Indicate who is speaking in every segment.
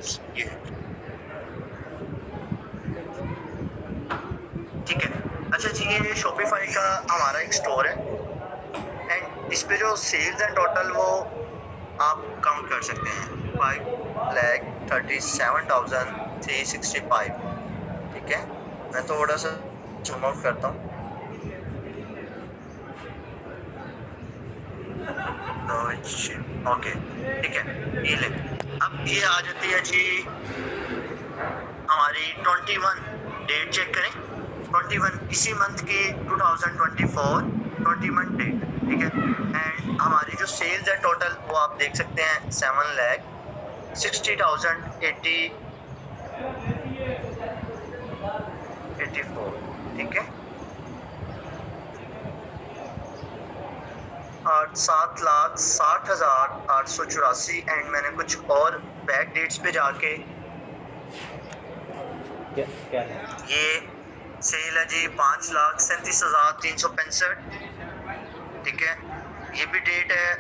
Speaker 1: Price ये है, ठीक है। अच्छा जी, ये शॉपिफाई का हमारा एक स्टोर है एंड इस पे जो सेल्स है टोटल वो आप काउंट कर सकते हैं 5,37,365, ठीक है। मैं थोड़ा सा जूम आउट करता हूँ तो ओके, ठीक है। ये ले, अब ये आ जाती है जी हमारी 21 डेट, चेक करें 21 इसी मंथ की 2024 21 डेट, ठीक है। एंड हमारी जो सेल्स है टोटल वो आप देख सकते हैं 7,60,084, ठीक है। और 7,60,884 एंड मैंने कुछ और बैक डेट्स पे जाके
Speaker 2: क्या है
Speaker 1: ये सेल है जी 5,37,365, ठीक है। ये भी डेट है,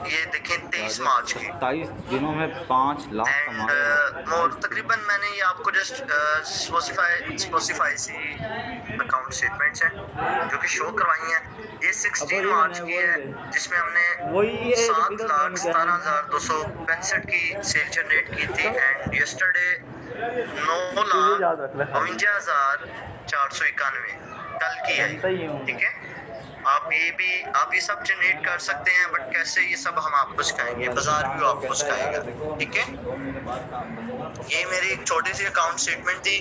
Speaker 1: ये देखें 23 मार्च की
Speaker 2: 27 दिनों में 5 लाख
Speaker 1: एंड मोर तकरीबन मैंने ये आपको जस्ट स्पोटिफाई सी अकाउंट स्टेटमेंट्स हैं जो कि शो करवाई हैं। ये 16 मार्च की है जिसमें हमने 7,17,265 की सेल जनरेट की थी एंड यस्टरडे 9,52,491 कल की है, ठीक है। आप ये सब जनरेट कर सकते हैं, बट कैसे ये सब हम आपको सिखाएंगे, बाजार भी आपको सिखाएगा, ठीक है। ये मेरी एक छोटी सी अकाउंट स्टेटमेंट थी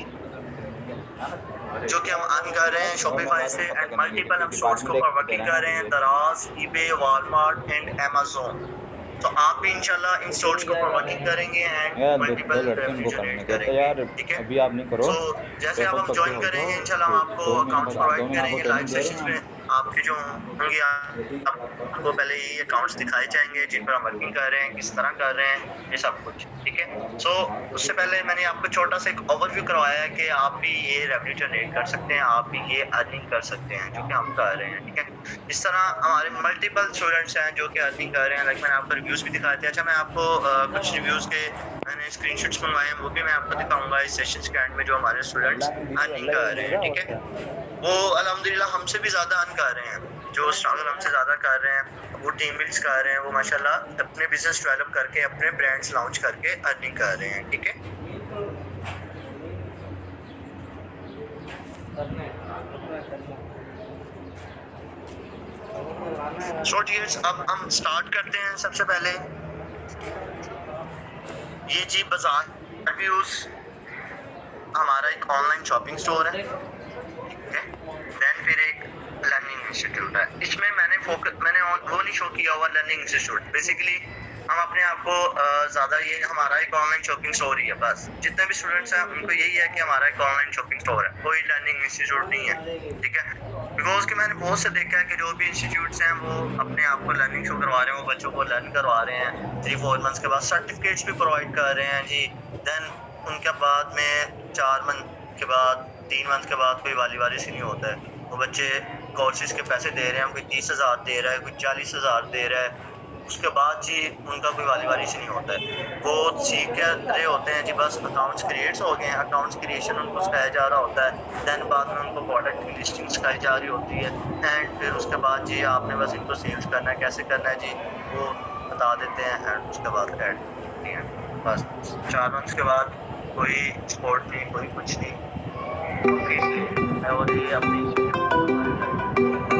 Speaker 1: जो कि हम अर्न कर रहे हैं शॉपिफाई से एंड मल्टीपल हम स्टोर्स को वर्किंग कर रहे हैं, दराज, ईबे, वॉलमार्ट एंड अमेज़न। तो आप भी इंशाल्लाह इन स्टोर्स को वर्किंग करेंगे एंड मल्टीपल रेवेन्यू जनरेट करेंगे, ठीक है।
Speaker 2: अभी आप नहीं करो,
Speaker 1: तो जैसे अब हम ज्वाइन करेंगे इंशाल्लाह हम आपको अकाउंट्स प्रोवाइड करेंगे लाइव सेशंस में, आपके जो होंगे आपको पहले ये अकाउंट्स दिखाए जाएंगे जिन पर हम वर्किंग कर रहे हैं, किस तरह कर रहे हैं, ये सब कुछ, ठीक है। सो उससे पहले मैंने आपको छोटा सा एक ओवरव्यू करवाया है कि आप भी ये रेवेन्यू जनरेट कर सकते हैं, आप भी ये अर्निंग कर सकते हैं जो कि हम कर रहे हैं, ठीक है। इस तरह हमारे मल्टीपल स्टूडेंट्स हैं जो कि अर्निंग कर रहे हैं, लाइक मैंने आपको रिव्यूज़ भी दिखाए थे। अच्छा, मैं आपको कुछ रिव्यूज़ के मैंने स्क्रीनशॉट्स मंगवाए हैं, वो भी मैं आपको दिखाऊंगा इस सेशंस के एंड में, जो हमारे स्टूडेंट्स अर्निंग कर रहे हैं, ठीक है। वो अल्हम्दुलिल्लाह हमसे भी ज़्यादा अर्न कर रहे हैं, जो स्ट्रगल हमसे ज़्यादा कर रहे हैं, वो टीम बिल्ड्स कर रहे हैं, वो माशाल्लाह अपने बिजनेस डेवलप करके अपने ब्रांड्स लॉन्च करके अर्निंग कर रहे हैं, ठीक है। सो डियर्स, अब हम स्टार्ट करते हैं। सबसे पहले ये जी बाजार व्यूज हमारा एक ऑनलाइन शॉपिंग स्टोर है, ठीक है। देन फिर एक लर्निंग इंस्टीट्यूट है, इसमें मैंने वो नहीं शो किया हुआ लर्निंग इंस्टीट्यूट। बेसिकली हम अपने आप को ज़्यादा ये हमारा एक ऑनलाइन शॉपिंग स्टोर ही है, बस जितने भी स्टूडेंट्स हैं उनको यही है कि हमारा एक ऑनलाइन शॉपिंग स्टोर है, कोई लर्निंग इंस्टीट्यूट नहीं है, ठीक है। बिकॉज कि मैंने बहुत से देखा है कि जो भी इंस्टीट्यूट्स हैं वो अपने आप को लर्निंग शो करवा रहे हैं, वो बच्चों को लर्न करवा रहे हैं, 3-4 मंथ्स के बाद सर्टिफिकेट्स भी प्रोवाइड कर रहे हैं जी। देन उनके बाद में 4 मंथ के बाद 3 मंथ के बाद कोई वाली से नहीं होता है, वो बच्चे कोर्सेज के पैसे दे रहे हैं, कोई 30,000 दे रहा है, कोई 40,000 दे रहा है, उसके बाद जी उनका कोई वाली से नहीं होता है, वो सीख के रहे होते हैं जी। बस अकाउंट्स क्रिएट्स हो गए हैं, अकाउंट्स क्रिएशन उनको सिखाया जा रहा होता है, देन बाद में उनको प्रोडक्ट की लिस्टिंग सिखाई जा रही होती है एंड फिर उसके बाद जी आपने बस इनको सेल्स करना है, कैसे करना है जी वो बता देते हैं एंड उसके बाद ऐड होती हैं। बस 4 मंथ्स के बाद कोई सपोर्ट नहीं, कोई कुछ नहीं, और ये अपनी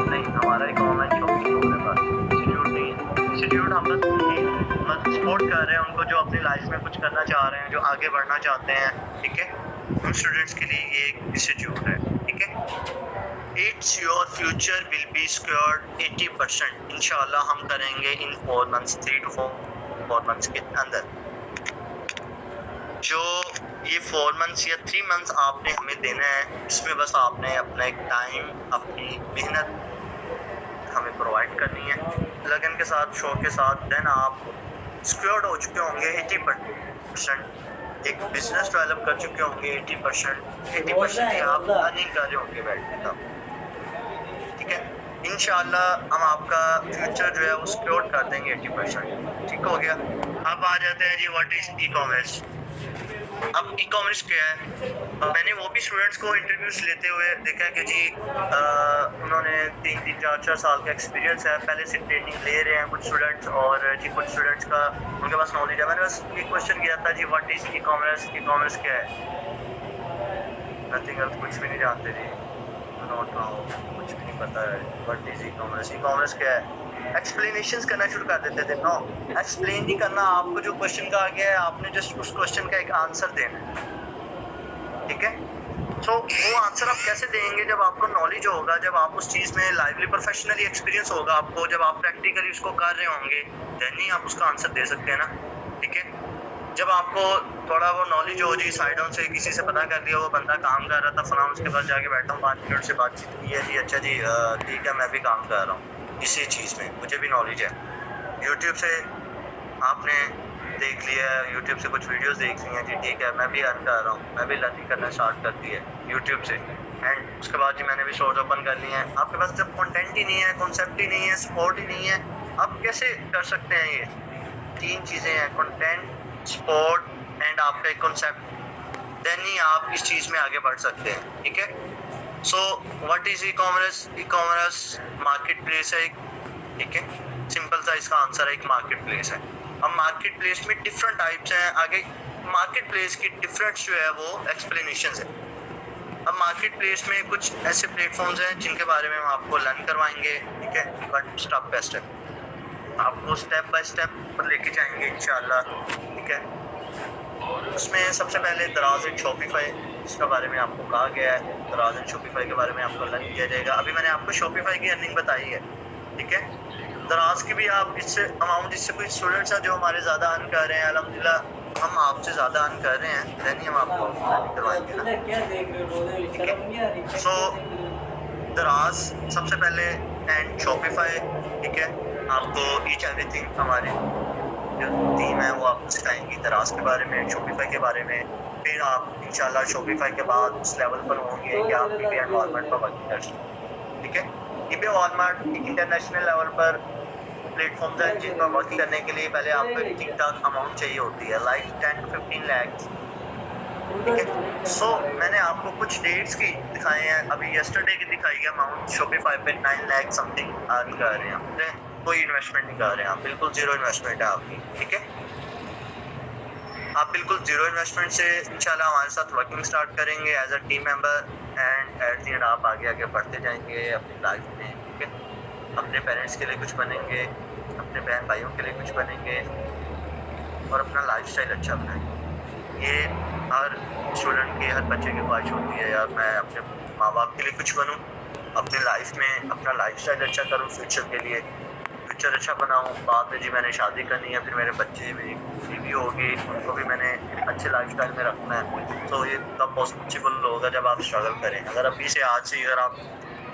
Speaker 1: नहीं, हमारा एक ऑनलाइन शॉपिंग स्टोर है, बस इंस्टीट्यूट नहीं है। इंस्टीट्यूट हम बस सपोर्ट कर रहे हैं उनको जो अपनी लाइफ में कुछ करना चाह रहे हैं, जो आगे बढ़ना चाहते हैं, ठीक है। उन स्टूडेंट्स के लिए ये एक इंस्टीट्यूट है, ठीक है। It's your future will be secured 80% इंशाल्लाह हम करेंगे इन 4 मंथ्स, 3 to 4 मंथ्स के अंदर। जो ये 4 मंथ्स या 3 मंथ्स आपने हमें देना है, इसमें बस आपने अपना एक टाइम, अपनी मेहनत हमें प्रोवाइड करनी है लगन के साथ, शो के साथ। देन आप सिक्योर्ड हो चुके होंगे 80%, एक बिजनेस डेवलप कर चुके होंगे 80% ही आप अर्निंग कर रहे होंगे बैठ के तब, ठीक है। इंशाल्लाह हम आपका फ्यूचर जो है वो सिक्योर कर देंगे 80%, ठीक हो गया। अब आ जाते हैं जी व्हाट इज ई कॉमर्स। अब ई कॉमर्स क्या है? मैंने वो भी स्टूडेंट्स को इंटरव्यूज लेते हुए देखा कि जी उन्होंने 3-3, 4-4 साल का एक्सपीरियंस है, पहले से ट्रेनिंग ले रहे हैं कुछ स्टूडेंट्स, और जी कुछ स्टूडेंट्स का उनके पास नॉलेज है। मैंने बस एक क्वेश्चन किया था जी what is e commerce, e commerce क्या है? नथिंग एल्स, कुछ भी नहीं जानते जी, नॉट नाउ, कुछ भी नहीं पता है what is e commerce. E commerce क्या है? एक्सप्लेनेशंस करना शुरू कर देते थे। नो, एक्सप्लेन नहीं करना, आपको जो क्वेश्चन कहा गया है आपने जस्ट उस क्वेश्चन का एक आंसर देना है, ठीक है? तो वो आंसर आप कैसे देंगे? जब आपको नॉलेज होगा, जब आप उस चीज़ में लाइवली प्रोफेशनली एक्सपीरियंस होगा आपको, जब आप प्रैक्टिकली उसको कर रहे होंगे, देन ही आप उसका आंसर दे सकते हैं ना, ठीक है? जब आपको थोड़ा वो नॉलेज हो जी, साइड ऑन से किसी से पता कर लिया वो बंदा काम कर रहा था फलां, उसके पास जाके बैठा हूँ 5 मिनट से बातचीत की है जी, अच्छा जी ठीक है मैं भी काम कर रहा हूँ इसी चीज़ में, मुझे भी नॉलेज है। यूट्यूब से आपने देख लिया है, यूट्यूब से कुछ वीडियोस देख ली हैं जी, ठीक है मैं भी अर्न कर रहा हूँ, मैं भी लर्निंग करना स्टार्ट कर दी है यूट्यूब से, एंड उसके बाद जी मैंने भी सोर्स ओपन कर लिए हैं। आपके पास जब कंटेंट ही नहीं है, कॉन्सेप्ट ही नहीं है, सपोर्ट ही नहीं है, आप कैसे कर सकते हैं? ये 3 चीज़ें हैं, कंटेंट, सपोर्ट एंड आपका एक कॉन्सेप्ट, देन ही आप इस चीज़ में आगे बढ़ सकते हैं, ठीक है? So what is e commerce? E commerce market place है एक, ठीक है? सिंपल सा इसका आंसर है, एक मार्केट प्लेस है। अब मार्केट प्लेस में डिफरेंट टाइप्स हैं, आगे मार्केट प्लेस की डिफरेंट जो है वो एक्सप्लेनेशन है। अब मार्केट प्लेस में कुछ ऐसे प्लेटफॉर्म्स हैं जिनके बारे में हम आपको लर्न करवाएंगे, ठीक है? बट स्टेप बाय स्टेप आपको स्टेप बाय स्टेप पर लेके जाएंगे इंशाल्लाह, ठीक है? उसमें सबसे पहले दराज एंड शॉपिफाई, इसके बारे में आपको कहा गया है, दराज एंड शॉपिफाई के बारे में आपको लर्न किया जाएगा। अभी मैंने आपको शॉपिफाई की अर्निंग बताई है, ठीक है? दराज की भी आप इससे अमाउंट, जिससे कोई स्टूडेंट्स हैं जो हमारे ज़्यादा अर्न कर रहे हैं, अल्हम्दुलिल्लाह हम आपसे ज़्यादा अर्न कर रहे हैं, देन ही हम आपको करवाएंगे ना, ठीक है? सो दराज सबसे पहले एंड शॉपिफाई, ठीक है? आपको ईच एवरीथिंग हमारी जो टीम है वो आपको सिखाएंगी दराज के बारे में, शॉपिफाई के बारे में। फिर आप इंशाल्लाह शॉपिफाई के बाद उस लेवल पर होंगे कि आप ईबे एंड वॉलमार्ट पर वर्क कर सकते, ठीक है? ईबे वॉलमार्ट इंटरनेशनल लेवल पर प्लेटफॉर्म्स हैं जिन पर वर्क करने के लिए पहले आपको एक ठीक ठाक अमाउंट चाहिए होती है, लाइक 10 to 15 लाख, ठीक है? सो मैंने आपको कुछ डेट्स की दिखाए हैं, अभी यस्टरडे की दिखाई है अमाउंट, शॉपिफाई पे 9 लाख समथिंग अर्न कर रहे हैं, कोई इन्वेस्टमेंट नहीं कर रहे हैं आप, बिल्कुल जीरो इन्वेस्टमेंट है आपकी, ठीक है? आप बिल्कुल जीरो इन्वेस्टमेंट से इंशाल्लाह हमारे साथ वर्किंग स्टार्ट करेंगे as a team member, and at the end आप आगे आगे बढ़ते जाएंगे अपनी लाइफ में, ठीक है? अपने पेरेंट्स के लिए कुछ बनेंगे, अपने बहन भाइयों के लिए कुछ बनेंगे, और अपना लाइफस्टाइल अच्छा बनाएंगे। ये हर स्टूडेंट की, हर बच्चे की ख्वाहिश होती है, यार मैं अपने माँ बाप के लिए कुछ बनूँ, अपनी लाइफ में अपना लाइफस्टाइल अच्छा करूँ, फ्यूचर के लिए फ्यूचर अच्छा बनाऊँ। बाद में जी मैंने शादी करनी है, फिर मेरे बच्चे, मेरी बीवी होगी, उनको भी मैंने अच्छे लाइफस्टाइल में रखना है। तो ये तब पॉसिबल होगा जब आप स्ट्रगल करें। अगर अभी से, आज से अगर आप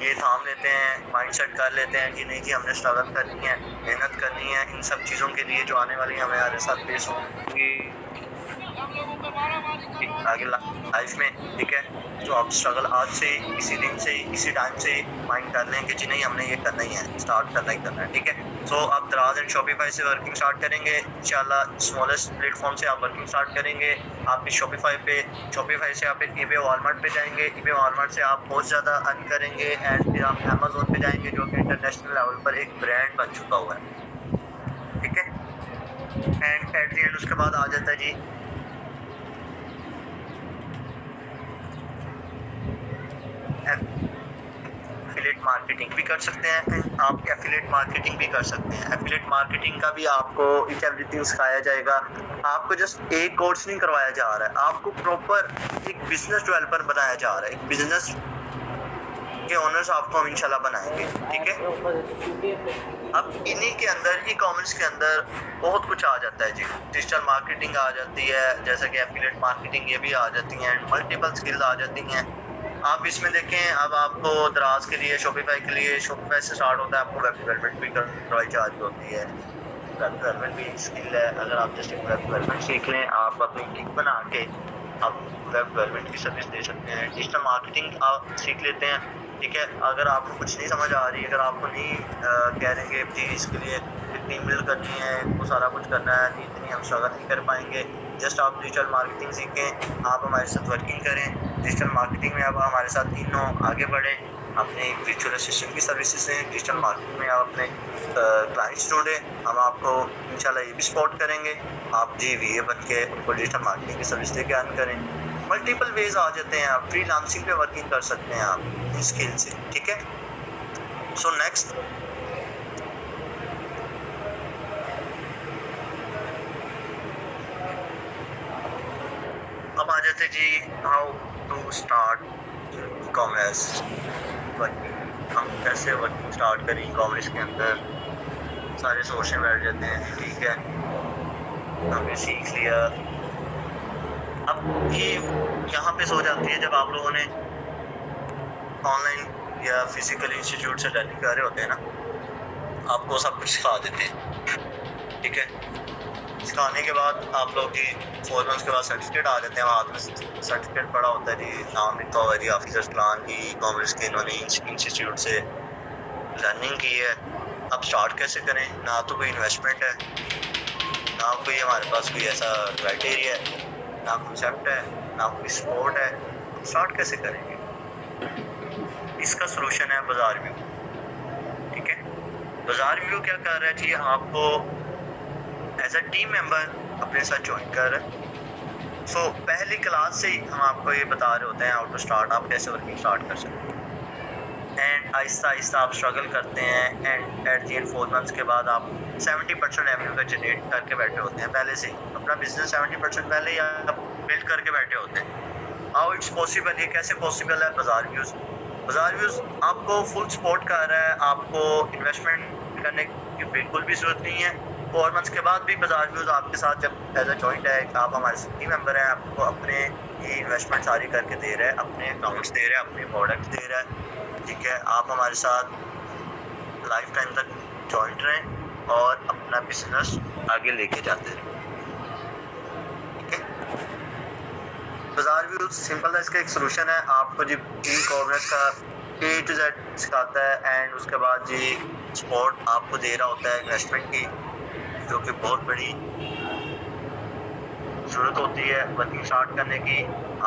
Speaker 1: ये थाम लेते हैं, माइंडसेट कर लेते हैं कि नहीं कि हमने स्ट्रगल करनी है, मेहनत करनी है इन सब चीज़ों के लिए जो आने वाली हमारे साथ फेस होंगी आगे लाइफ में, ठीक है? तो आप स्ट्रगल आज से, इसी दिन से, इसी टाइम से माइंड कर लें कि जी नहीं हमने ये करना ही है, स्टार्ट करना ही करना है, ठीक है? सो आप दराज एंड शॉपिफाई से वर्किंग स्टार्ट करेंगे इंशाल्लाह। स्मॉलेस्ट प्लेटफॉर्म से आप वर्किंग स्टार्ट करेंगे, आप इस शॉपिफाई से आप ईबे वॉलमार्ट पे जाएंगे, ईबे वॉलमार्ट से आप बहुत ज़्यादा अर्न करेंगे, एंड फिर आप अमेज़न पे जाएंगे जो कि इंटरनेशनल लेवल पर एक ब्रांड बन चुका हुआ है, ठीक है? एंड एट द एंड उसके बाद आ जाता है जी एफिलिएट मार्केटिंग भी कर सकते हैं, आप एफिलिएट मार्केटिंग भी कर सकते हैं। एफिलिएट मार्केटिंग का भी आपको इच एवरीथिंग सिखाया जाएगा, आपको जस्ट एक कोर्स नहीं करवाया जा रहा है, आपको प्रॉपर एक बिजनेस डेवलपर बनाया जा रहा है, एक बिजनेस के ओनर्स आपको हम इंशाल्लाह बनाएंगे, ठीक है? अब इन्हीं के अंदर, ई कॉमर्स के अंदर बहुत कुछ आ जाता है जी, डिजिटल मार्केटिंग आ जाती है, जैसा कि एफिलिएट मार्केटिंग ये भी आ जाती हैं, मल्टीपल स्किल्स आ जाती हैं। आप इसमें देखें, अब आपको दराज के लिए, शॉपिफाई के लिए, शॉपिफाई से स्टार्ट होता है, आपको वेब डेवलपमेंट भी करवाई जा रही होती है। वेब डेवलपमेंट भी स्किल है, अगर आप जस्ट वेब डेवलपमेंट सीख लें, आप अपनी गिग बना के आप वेब डेवलपमेंट की सर्विस दे सकते हैं, डिजिटल मार्केटिंग आप सीख लेते हैं, ठीक है। अगर आपको कुछ नहीं समझ आ रही, अगर आपको नहीं कह रहे कि जी इसके लिए टीम बिल्ड करनी है, वो सारा कुछ करना है, नहीं इतनी हम स्ट्रगल नहीं कर पाएंगे, जस्ट आप डिजिटल मार्केटिंग सीखें, आप हमारे साथ वर्किंग करें, डिजिटल मार्केटिंग में आप हमारे साथ तीनों आगे बढ़ें, अपने वर्चुअल असिस्टेंट की सर्विसेज हैं, डिजिटल मार्केटिंग में आप अपने क्लाइंट्स ढूंढें, हम आपको इंशाल्लाह ये भी सपोर्ट करेंगे, आप जी VA बन के उनको डिजिटल मार्केटिंग की सर्विस दे के अर्न करें। मल्टीपल वेज आ जाते हैं, आप फ्रीलांसिंग पे वर्किंग कर सकते हैं आप इन स्किल से, ठीक है। सो नेक्स्ट अब आ जाते जी how to start e commerce working. हम कैसे वर्किंग स्टार्ट करें ई कॉमर्स के अंदर, सारे सोचने बैठ जाते हैं, ठीक है, हमने सीख लिया। अब ये यहाँ पे सो जाती है जब आप लोगों ने ऑनलाइन या फिजिकल इंस्टीट्यूट से लर्निंग कर रहे होते हैं ना, आपको सब कुछ सिखा देते हैं, ठीक है। सिखाने के बाद आप लोग जी 4 मंथ्स के बाद सर्टिफिकेट आ जाते हैं, हाथ में सर्टिफिकेट पड़ा होता है जी, नाम लिखा हुआ है जी ऑफिसर्स प्लान की कॉमर्स के, इन्होंने इंस्टीट्यूट से लर्निंग की है। अब स्टार्ट कैसे करें, ना तो कोई इन्वेस्टमेंट है, ना कोई हमारे पास कोई ऐसा क्राइटेरिया है, ना कॉन्सेप्ट है, ना कोई सपोर्ट है, स्टार्ट कैसे करेंगे। इसका सलूशन है बाजार व्यू, ठीक है। बाजार व्यू क्या कर रहा है जी, आपको एज अ टीम मेंबर अपने साथ ज्वाइन कर रहा है। सो पहली क्लास से ही हम आपको ये बता रहे होते हैं हाउ टू स्टार्ट, आप कैसे वर्किंग स्टार्ट कर सकते हैं, एंड आहिस्ता आहिस्ता आप स्ट्रगल करते हैं, and at the and 4 months के बाद आप 70% रेवेन्यू का जनरेट करके बैठे होते हैं, पहले से ही अपना बिजनेस 70% पहले ही आप बिल्ड करके बैठे होते हैं। हाउ इट्स पॉसिबल, ये कैसे पॉसिबल है। बाजार व्यूज आपको फुल सपोर्ट कर रहा है, आपको इन्वेस्टमेंट करने की बिल्कुल भी जरूरत नहीं है। 4 मंथ्स के बाद भी बाजार व्यूज आपके साथ जब एज अ जॉइंट है, आप हमारे टीम मेंबर हैं, आपको अपने ये इन्वेस्टमेंट सारी करके दे रहा है, अपने अकाउंट्स दे रहा है, अपने प्रोडक्ट्स दे रहा है, ठीक है। आप हमारे साथ लाइफ टाइम तक जॉइंट रहें और अपना बिजनेस आगे लेके जाते रहें, ठीक है। बाजार व्यू सिंपल है, इसका एक सोल्यूशन है, आपको जी ई कॉमर्स का A to Z सिखाता है, एंड उसके बाद जी सपोर्ट आपको दे रहा होता है इन्वेस्टमेंट की, जो कि बहुत बड़ी ज़रूरत होती है वर्किंग स्टार्ट करने की,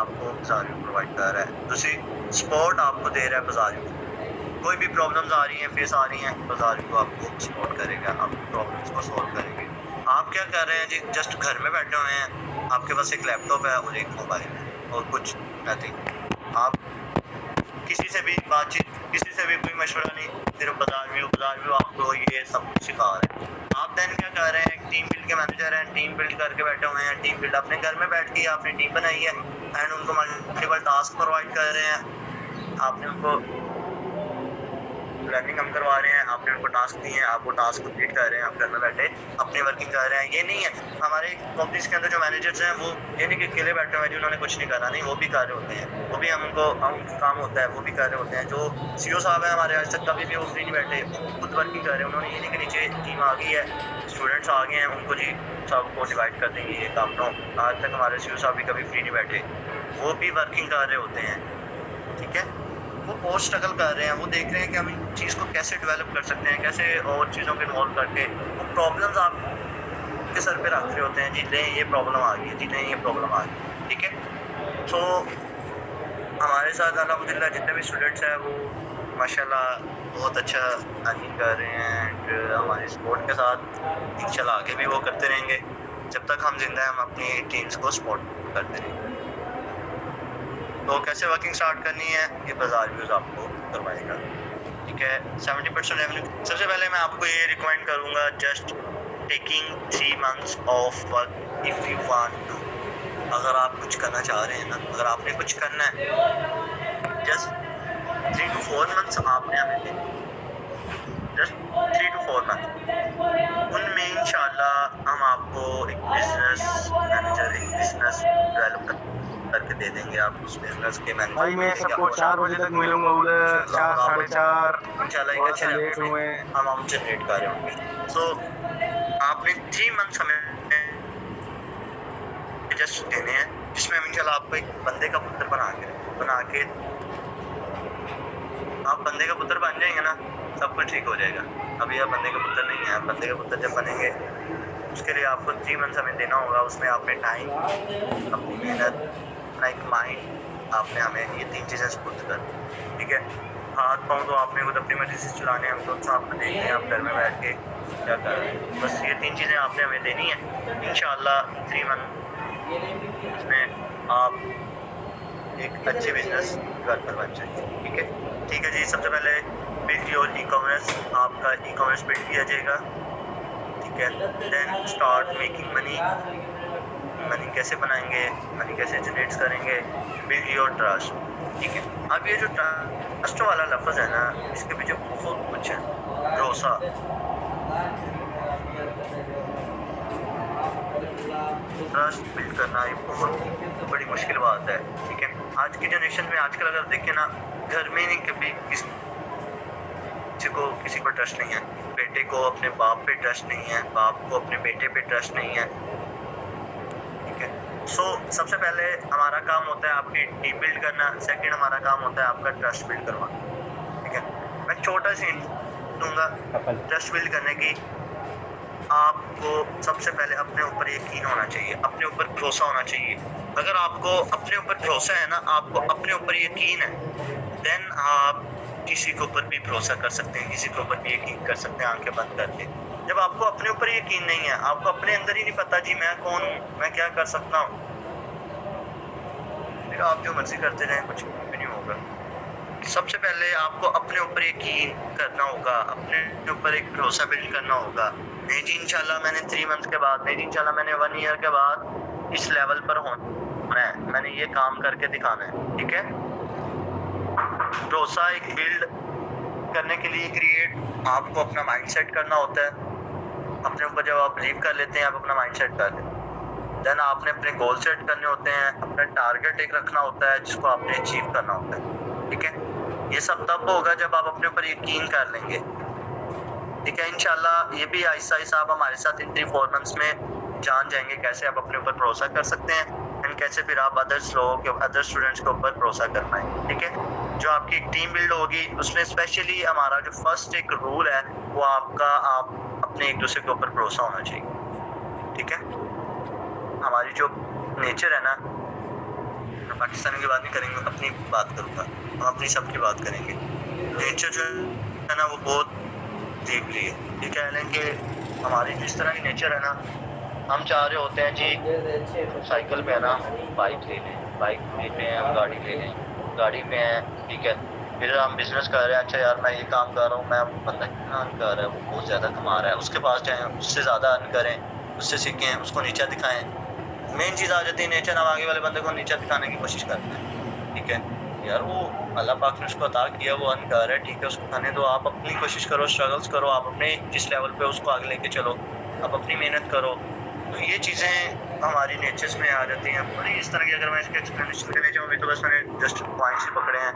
Speaker 1: आपको बाजार व्यू प्रोवाइड कर रहा है। दूसरी सपोर्ट आपको दे रहा है बाजार व्यू, कोई भी प्रॉब्लम्स आ रही हैं, फेस आ रही हैं, बाजार व्यू आपको सपोर्ट करेगा, आपकी प्रॉब्लम्स को सॉल्व करेंगे। आप क्या कर रहे हैं जी, जस्ट घर में बैठे हुए हैं, आपके पास एक लैपटॉप है और एक मोबाइल है और कुछ नथिंग, आप किसी से भी बातचीत, किसी से भी कोई मशवरा नहीं, सिर्फ बाजार व्यू आपको ये सब कुछ सिखा रहे हैं। आप देन क्या कर रहे हैं, टीम बिल्ड के मैनेजर हैं, टीम बिल्ड करके बैठे हुए हैं, टीम बिल्ड अपने घर में बैठ के आपने टीम बनाई है, एंड उनको मल्टीपल टास्क प्रोवाइड कर रहे हैं, आपने उनको लर्निंग हम करवा रहे हैं, आपने उनको टास्क दिए हैं, आप वो टास्क कंप्लीट कर रहे हैं, आप घर में बैठे अपनी वर्किंग कर रहे हैं। ये नहीं है हमारे कंपनीज के अंदर जो मैनेजर्स हैं वो ये नहीं कि अकेले बैठे हुए हैं, उन्होंने कुछ नहीं करा, नहीं, वो भी कर रहे होते हैं, वो भी उनका काम होता है, वो भी कर रहे होते हैं। जो CEO साहब है हमारे, आज तक कभी भी वो फ्री नहीं बैठे, खुद वर्किंग कर रहे हैं, उन्होंने ये नहीं कि नीचे टीम आ गई है, स्टूडेंट्स आ गए हैं, उनको जी सबको डिवाइड कर देंगे ये काम। नो, आज तक हमारे CEO साहब भी कभी फ्री नहीं बैठे, वो भी वर्किंग कर रहे होते हैं, ठीक है। वो बहुत स्ट्रगल कर रहे हैं, वो देख रहे हैं कि हम इस चीज़ को कैसे डेवलप कर सकते हैं, कैसे और चीज़ों को इन्वॉल्व करके वो प्रॉब्लम्स आपके सर पे रख रहे होते हैं, जी नहीं ये प्रॉब्लम आ गई है, जी नहीं ये प्रॉब्लम आ गई, ठीक है। तो हमारे साथ अल्हम्दुलिल्लाह जितने भी स्टूडेंट्स हैं वो माशाल्लाह बहुत अच्छा अर्निंग कर रहे हैं, एंड हमारे सपोर्ट के साथ इंशाल्लाह आगे भी वो करते रहेंगे, जब तक हम जिंदा हैं हम अपनी टीम्स को सपोर्ट करते रहेंगे। तो कैसे वर्किंग स्टार्ट करनी है ये बाजार व्यूज आपको करवाएगा, ठीक है। 70% रेवेन्यू, सबसे पहले मैं आपको ये रिकमेंड करूँगा, just taking 3 months off work if you want to. अगर आप कुछ करना चाह रहे हैं ना, अगर आपने कुछ करना है, जस्ट 3 to 4 मंथ्स आपने हमें देने, जस्ट 3 to 4 मंथ, उनमें इंशाल्लाह हम आपको एक बिजनेस मैनेजर, एक बिजनेस डेवलप करके दे देंगे। आप उस बिजनेस के मैनेजर
Speaker 3: भाई मैं सबको 4 बजे तक मिलूंगा, उधर 4 साढ़े 4
Speaker 1: इंशाल्लाह एक अच्छे
Speaker 3: लेट हुए
Speaker 1: अमाउंट जनरेट कर रहे होंगे। सो आपने 3 मंथ्स हमें टेस्ट देने हैं, जिसमें हम इंशाल्लाह आपको एक बंदे का पुत्र बना के आप बंदे का पुत्र बन जाएंगे ना, सब कुछ ठीक हो जाएगा। अभी आप बंदे का पुत्र नहीं है, बंदे का पुत्र जब बनेंगे उसके लिए आपको 3 मंथ्स हमें देना होगा। उसमें आपने टाइम, अपनी मेहनत, अपना एक माइंड, आपने हमें ये 3 चीज़ें सपोर्ट कर, ठीक है। हाथ पाँव तो आपने खुद अपनी मर्जी से चलाने, हम तो आपको देख रहे हैं आप घर में बैठ के क्या कर रहे हैं। बस ये 3 चीज़ें आपने हमें देनी है। इंशाल्लाह 3 मंथ में आप एक अच्छे बिजनेस घर पर बन जाएंगे, ठीक है। ठीक है जी, सबसे पहले बिल्ड योर ई-कॉमर्स, आपका ई-कॉमर्स बिल्ड किया जाएगा, ठीक है। Then start making money, money कैसे बनाएंगे, मनी कैसे जनरेट करेंगे, बिल्ड योर ट्रस्ट, ठीक है। अब ये जो ट्रस्ट वाला लफ्ज़ है ना, इसके पीछे बहुत कुछ है। भरोसा, ट्रस्ट बिल्ड करना एक बहुत बड़ी मुश्किल बात है, ठीक है। आज की जनरेशन में आजकल अगर देखें ना, घर में नहीं कभी किसी को ट्रस्ट नहीं है। बेटे को अपने बाप पे ट्रस्ट नहीं है, बाप को अपने बेटे पे ट्रस्ट नहीं है, ठीक है। सो सबसे पहले हमारा काम होता है आपकी टीम बिल्ड करना, सेकंड हमारा काम होता है आपका ट्रस्ट बिल्ड करवाना, ठीक है। मैं छोटा सी दूंगा ट्रस्ट बिल्ड करने की। आपको सबसे पहले अपने ऊपर यकीन होना चाहिए, अपने ऊपर भरोसा होना चाहिए। अगर आपको अपने ऊपर भरोसा है ना, आपको अपने ऊपर यकीन है, देन आप किसी के ऊपर भी भरोसा कर सकते हैं, किसी के ऊपर भी यकीन कर सकते हैं आंखें बंद करके। जब आपको अपने ऊपर यकीन नहीं है, आपको अपने अंदर ही नहीं पता जी मैं कौन हूँ, मैं क्या कर सकता हूँ, फिर आप जो मर्जी करते रहें, कुछ भी नहीं होगा। सबसे पहले आपको अपने ऊपर यकीन करना होगा, अपने ऊपर एक भरोसा बिल्ड करना होगा। नहीं जी इंशाल्लाह मैंने 3 मंथ के बाद, नहीं जी इंशाल्लाह मैंने 1 ईयर के बाद इस लेवल पर होना है, मैंने ये काम करके दिखाना है, ठीक है। भरोसा एक बिल्ड करने के लिए क्रिएट आपको अपना माइंडसेट करना होता है। अपने ऊपर जब आप बिलीव कर लेते हैं, आप अपना माइंडसेट कर लेते हैं, देन आपने अपने गोल सेट करने होते हैं, अपना टारगेट एक रखना होता है जिसको आपने अचीव करना होता है, ठीक है। ये सब तब होगा जब आप अपने ऊपर यकीन कर लेंगे, ठीक है। इंशाल्लाह ये भी आहिस्ता आहिस्ता आप हमारे साथ इन 3-4 मंथ्स में जान जाएंगे कैसे आप अपने ऊपर भरोसा कर सकते हैं एंड कैसे फिर आप अदर्स लोगों के, अदर स्टूडेंट्स के ऊपर भरोसा कर पाएंगे, ठीक है। जो आपकी एक टीम बिल्ड होगी उसमें स्पेशली हमारा जो फर्स्ट एक रूल है वो आपका, आप अपने एक दूसरे के ऊपर भरोसा होना चाहिए, ठीक है। हमारी जो नेचर है ना, पाकिस्तानी की बात नहीं करेंगे, अपनी बात करूँगा, हम अपनी सबकी बात करेंगे। नेचर जो है ना वो बहुत डीपली है, ये कह लें कि हमारी जिस तरह की नेचर है ना, हम चाह रहे होते हैं जी साइकिल पे है ना बाइक ले लें, बाइक पे हैं हम गाड़ी ले लें, गाड़ी पे हैं, ठीक है। फिर हम बिजनेस कर रहे हैं, अच्छा यार मैं ये काम कर रहा हूँ, मैं बंदा कितना अर्न कर रहा है, वो बहुत ज़्यादा कमा रहा है, उसके पास जाएँ, उससे ज़्यादा अर्न करें, उससे सीखें, उसको नीचा दिखाएँ। मेन चीज़ आ जाती है नेचर, हम आगे वाले बंदे को नीचा दिखाने की कोशिश करते हैं, ठीक है। यार वो अल्लाह पाक ने उसको अता किया, वो अर्न कर रहा है, ठीक है, उसको खाने दो, आप अपनी कोशिश करो, स्ट्रगल्स करो, आप अपने जिस लेवल पे उसको आगे लेके चलो, आप अपनी मेहनत करो। तो ये चीज़ें हमारी नेचर्स में आ जाती हैं। और इस तरह की अगर मैं इसके एक्सप्लेनेशन देने जाऊँगी तो बस मैंने जस्ट पॉइंट्स ही पकड़े हैं,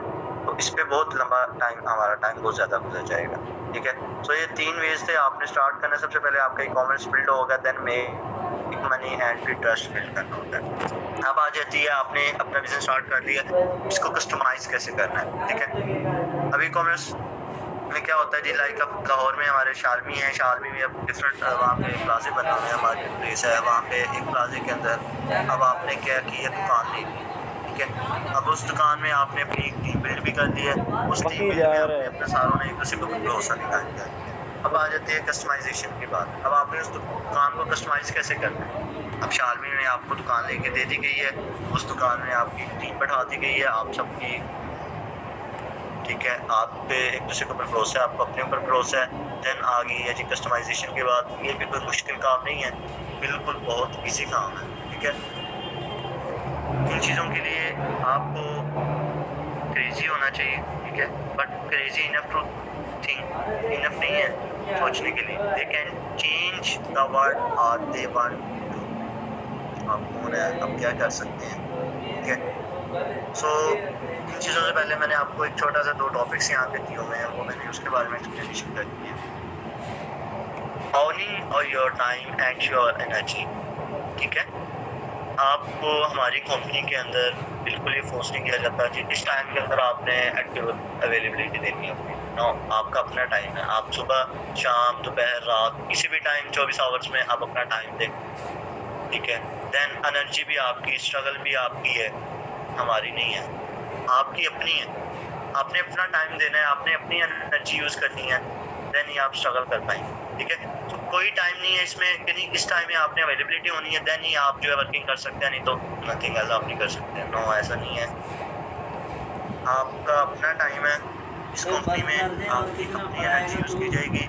Speaker 1: तो इस पर बहुत लंबा टाइम, हमारा टाइम बहुत ज़्यादा गुजर जाएगा, ठीक है। सो ये 3 वेज थे आपने स्टार्ट करना। सबसे पहले आपका ई-कॉमर्स बिल्ड होगा, देन मेक मनी एंड फिर ट्रस्ट बिल्ड करना होता है। अब आ जाती है आपने अपना बिजनेस स्टार्ट कर लिया, इसको कस्टमाइज कैसे करना है, ठीक है। अब ई-कॉमर्स में क्या होता है जी, लाइक अब लाहौर में हमारे शालमी है, शालमी में अब डिफरेंट वहाँ पे प्लाजे बने हुए हैं, मार्केट प्लेस है, वहाँ पे एक प्लाजे के अंदर अब आपने क्या किया, दुकान ले ली, ठीक है। अब उस दुकान में आपने अपनी टीम बिल्ड भी कर दी है, उस टीम बिल्ड में आपने अपने सारों ने एक दूसरे को भरोसा दिखा दिया है। अब आ जाती है कस्टमाइजेशन की बात। अब आपने उस दुकान को कस्टमाइज कैसे करना है। अब शालमी में आपको दुकान लेके दे दी गई है, उस दुकान में आपकी टीम बैठा दी गई है, आप सबकी, ठीक है, आप पे एक दूसरे के ऊपर भरोसा है, आपको अपने ऊपर भरोसा है। देन आ गई है जी कस्टमाइजेशन के बाद। ये भी कोई मुश्किल काम नहीं है, बिल्कुल बहुत इजी काम है, ठीक है। इन चीज़ों के लिए आपको क्रेजी होना चाहिए, ठीक है, but crazy enough to think, enough नहीं है सोचने के लिए। They can change the world और दे वांट टू, आप कौन है, आप क्या कर सकते हैं, ठीक है। सो इन चीज़ों से पहले मैंने आपको एक छोटा सा 2 टॉपिक्स यहाँ पे दिए हुए हैं, वो मैंने उसके बारे में एक्सप्लेनेशन कर दी है। Owning और your time and your energy, ठीक है। आपको हमारी कंपनी के अंदर बिल्कुल ही फोर्स नहीं किया जाता जी इस टाइम के अंदर आपने एक्टिव अवेलेबिलिटी देनी है अपनी। नो, आपका अपना टाइम है। आप सुबह, शाम, दोपहर, रात किसी भी टाइम 24 आवर्स में आप अपना टाइम दें, ठीक है। देन एनर्जी भी आपकी, स्ट्रगल भी आपकी है, हमारी नहीं है, आपकी अपनी है। आपने अपना टाइम देना है, आपने अपनी एनर्जी यूज़ करनी है, देन ही आप स्ट्रगल कर पाएंगे, ठीक है। तो कोई टाइम नहीं है इसमें कि नहीं इस टाइम में आपने अवेलेबिलिटी होनी है, देन ही आप जो है वर्किंग कर सकते हैं, नहीं तो नथिंग एल्स आप नहीं कर सकते। नो, ऐसा नहीं है। आपका अपना टाइम है। इस कंपनी में आपकी कंपनी एनर्जी यूज़ की जाएगी।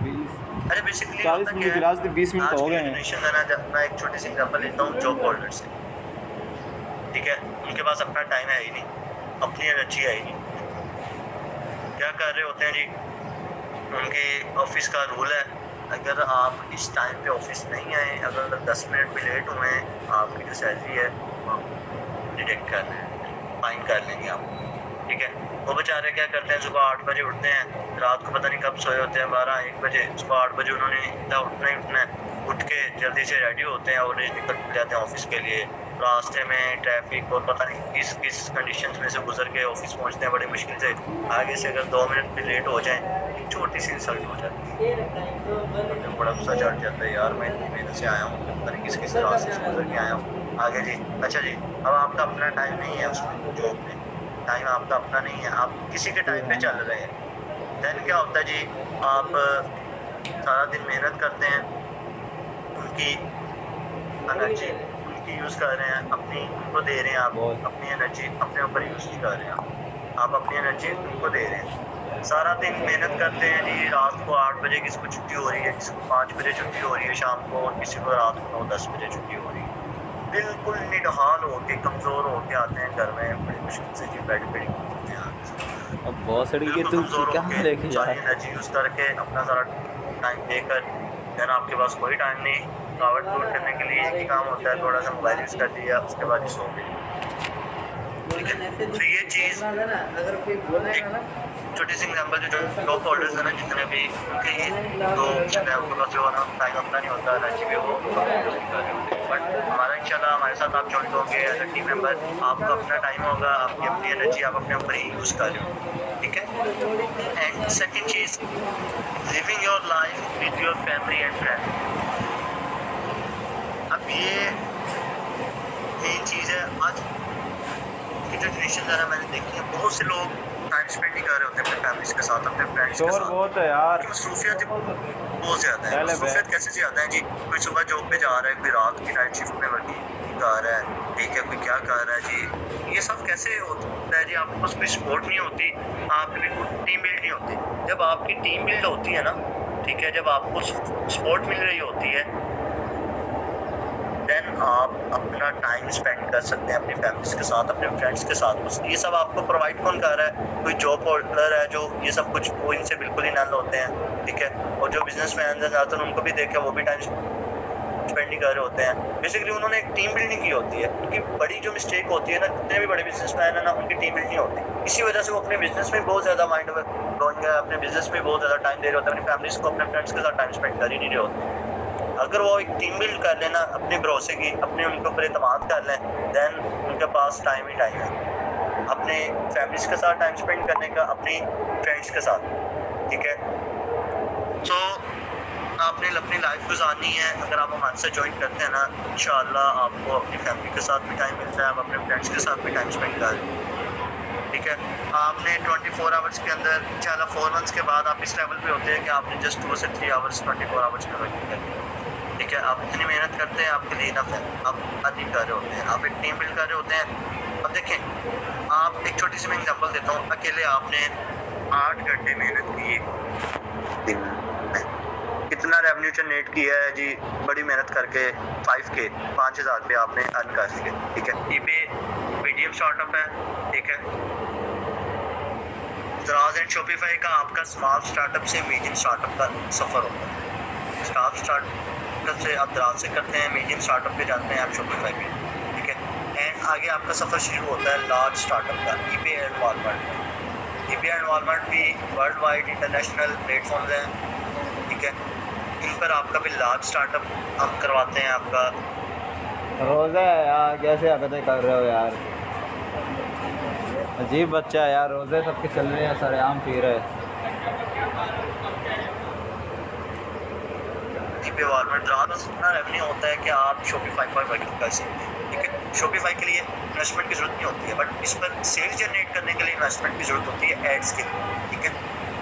Speaker 1: अरे बेसिकली
Speaker 2: 40 मिनट की लास्ट 20 मिनट
Speaker 1: आज
Speaker 2: हो
Speaker 1: की
Speaker 2: गए हैं।
Speaker 1: जनरेशन है ना, मैं एक छोटी सी एग्जांपल लेता हूँ जॉब होल्डर से, ठीक है। उनके पास अपना टाइम है ही नहीं, अपनी एनर्जी है ही नहीं। क्या कर रहे होते हैं जी, उनके ऑफिस का रूल है, अगर आप इस टाइम पे ऑफिस नहीं आए, अगर 10 मिनट भी लेट हुए हैं, आपकी जो सैलरी है वो डिडक्ट कर रहे हैं, फाइन कर लेंगे आप, ठीक है। वो बेचारे क्या करते हैं, सुबह 8 बजे उठते हैं, रात को पता नहीं कब सोए होते हैं, 12-1 बजे, सुबह 8 बजे उन्होंने इतना उठना ही उठना है, उठ के जल्दी से रेडी होते हैं और निकल जाते हैं ऑफिस के लिए। रास्ते में ट्रैफिक और पता नहीं किस किस कंडीशंस में से गुजर के ऑफिस पहुंचते हैं बड़ी मुश्किल से। आगे से अगर 2 मिनट भी लेट हो जाए, एक छोटी सी इंसल्ट हो जाती है, मुझे बड़ा गुस्सा चढ़ जाता है, यार मैं इतनी मेहनत से आया हूँ, पता नहीं किस किस रास्ते से गुजर के आया हूँ। आगे जी, अच्छा जी, अब आपका अपना टाइम नहीं है उसमें, जॉब में टाइम आपका अपना नहीं है, आप किसी के टाइम पे चल रहे हैं। देन क्या होता है जी, आप सारा दिन मेहनत करते हैं, उनकी एनर्जी उनकी यूज़ कर रहे हैं, अपनी उनको दे रहे हैं, आप अपनी एनर्जी अपने ऊपर यूज़ नहीं कर रहे हैं, आप अपनी एनर्जी उनको दे रहे हैं। सारा दिन मेहनत करते हैं जी, रात को 8 बजे किसी को छुट्टी हो रही है, किसी को 5 बजे छुट्टी हो रही है शाम को, और किसी को रात को 9-10 बजे छुट्टी हो रही है। बिल्कुल निढाल होके, कमज़ोर होके आते हैं घर में, बड़ी मुश्किल से जी बेड पे होते हैं।
Speaker 2: अब बहुत सड़ी के
Speaker 1: बिल्कुल
Speaker 2: तू
Speaker 1: कमज़ोर
Speaker 2: कहाँ
Speaker 1: होके
Speaker 2: लेके जा
Speaker 1: सारी
Speaker 2: रहा है?
Speaker 1: एनर्जी यूज़ करके अपना सारा टाइम देकर, देन आपके पास कोई टाइम नहीं, थकावट दूर करने के लिए एक ही काम होता है, थोड़ा सा मोबाइल यूज़ कर लिया, उसके बाद ही सो गए, ठीक है। तो ये चीज़ एक छोटी सी एग्जांपल, जो जॉब होल्डर्स है ना जितने भी, उनके ये तो उनके पास जो है ना टाइम अपना नहीं होता, एनर्जी भी वो बट हमारा इंशाल्लाह हमारे साथ आप ज्वाइन होंगे एज अ टीम मेंबर, आपका अपना टाइम होगा, आपकी अपनी एनर्जी आप अपने ऊपर ही यूज़ कर रहे हो, ठीक है। And second cheese, living your life with your family and friend. अब ये मेन चीज़ है। आज की जो जनरेशन है ना, मैंने देखी है बहुत से लोग टाइम स्पेंड नहीं कर रहे होते अपने फैमिलीज के साथ, अपने फ्रेंड्स के
Speaker 2: शोर
Speaker 1: साथ।
Speaker 2: बहुत है यार।
Speaker 1: मसरूफियत बहुत ज़्यादा है।
Speaker 2: पहले
Speaker 1: मसरूफियत कैसे ज़्यादा है जी, कोई सुबह जॉब पे जा रहा है, कोई रात की नाइट शिफ्ट में वर्किंग कर रहा है, ठीक है, कोई क्या कर रहा है जी। ये सब कैसे होता है जी, आपके पास कोई सपोर्ट नहीं होती, आपकी कोई टीम बिल्ड नहीं होती। जब आपकी टीम बिल्ड होती है ना, ठीक है, जब आपको सपोर्ट मिल रही होती है, देन आप अपना टाइम स्पेंड कर सकते हैं अपनी फैमिलीज के साथ, अपने फ्रेंड्स के साथ। ये सब आपको प्रोवाइड कौन कर रहा है? कोई जॉब होल्डर है जो ये सब कुछ, वो इनसे बिल्कुल ही नल होते हैं, ठीक है। और जो बिजनेसमैन हैं ज़्यादातर, उनको भी देखे वो भी टाइम स्पेंड नहीं कर रहे होते हैं। बेसिकली उन्होंने एक टीम बिल्ड नहीं की होती है। उनकी बड़ी जो मिस्टेक होती है ना, जितने भी बड़े बिजनेसमैन है ना, उनकी टीम बिल्ड नहीं होती। इसी वजह से वो अपने बिजनेस में बहुत ज़्यादा माइंड गोइंग है, अपने बिजनेस में बहुत ज़्यादा टाइम दे रहे होते हैं, अपनी फैमिलीज को, अपने फ्रेंड्स के साथ टाइम स्पेंड कर ही नहीं रहे होते। अगर वो एक टीम बिल्ड कर लेना, अपने भरोसे की, अपने उनके ऊपर एतमाद कर लें, देन उनके पास टाइम ही टाइम है अपने फैमिलीज के साथ टाइम स्पेंड करने का, अपनी फ्रेंड्स के साथ, ठीक है। तो आपने अपनी लाइफ गुजारनी है। अगर आप हमारे साथ ज्वाइन करते हैं ना, इंशाअल्लाह आपको अपनी फैमिली के साथ भी टाइम मिलता है, आप अपने फ्रेंड्स के साथ भी टाइम स्पेंड कर रहे हैं, ठीक है। आपने 24 आवर्स के अंदर, इंशाअल्लाह 4 मंथ्स के बाद आप इस लेवल पे होते हैं कि आपने जस्ट 2 से 3 आवर्स 24 आवर्स में वर्किंग करनी है, ठीक है। आप इतनी मेहनत करते हैं, आपके लिए इनफ है, आप अधिक कर रहे होते हैं, आप एक टीम बिल्ड कर रहे होते हैं। अब देखें, आप एक छोटी सी मैं एग्जांपल देता हूँ। अकेले आपने 8 घंटे मेहनत की दिन में, कितना रेवेन्यू जनरेट किया है जी, बड़ी मेहनत करके 5K 5,000 रुपये आपने अर्न कर लिए, ठीक है। ये पे मीडियम स्टार्टअप है, ठीक है। दराज एंड शॉपिफाई का आपका स्मॉल स्टार्टअप से मीडियम स्टार्टअप का सफ़र होता है। स्टार्टअप से आप दराज से करते हैं, मीडियम स्टार्टअप पे जाते हैं आप शॉपिफाई पे, ठीक है। एंड आगे आपका सफ़र शुरू होता है लार्ज स्टार्टअप का, eBay and Walmart. eBay and Walmart भी वर्ल्ड वाइड इंटरनेशनल प्लेटफॉर्म्स हैं, ठीक है। इन पर आपका भी लार्ज स्टार्टअप हम करवाते हैं आपका,
Speaker 2: रोज़ा है यार, कैसे हरकतें कर रहे हो यार। अजीब बच्चा है यार, रोज़े सबके चल रहे हैं, सरेआम पी रहे हैं।
Speaker 1: पे वॉलमार्ट ज़्यादा इतना रेवेन्यू होता है कि आप शॉपिफाई पर वर्किंग कर सकते हैं। ठीक है, शॉपिफाई के लिए इन्वेस्टमेंट की जरूरत नहीं होती है, बट इस पर सेल्स जनरेट करने के लिए इन्वेस्टमेंट की जरूरत होती है एड्स के लिए। ठीक है,